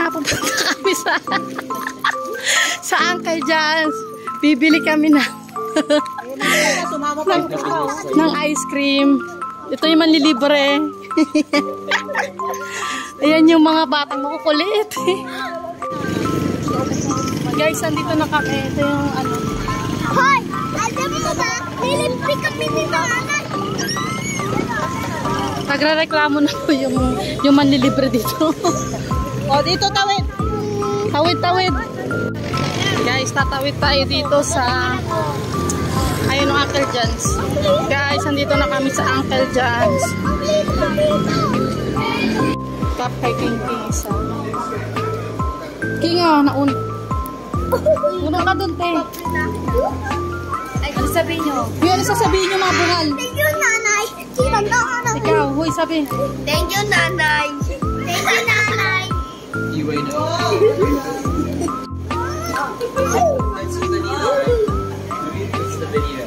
na, pupunta kami sa Uncle John's. Bibili kami ng ice cream. Ito yung manlilibre. Ayan yung mga batang makukulit. Guys, andito na kami. Ito yung ano. Hoy! Alam mo ba? Nilimpik kami ni nanay. Nagre-reklamo na po yung manlilibre dito. O, dito tawid. Tawid. Guys, tatawid tayo dito sa ayun ang Uncle John's. Guys, andito na kami sa Uncle John's. Cup kay King isa. King nauna. Una ka dun, te. Ay, ano sabihin nyo? Ano sasabihin nyo, mga bungal? Thank you, nanay. Ikaw, huy, sabi. Thank you, nanay. Thank you, nanay. You ain't know. That's the video.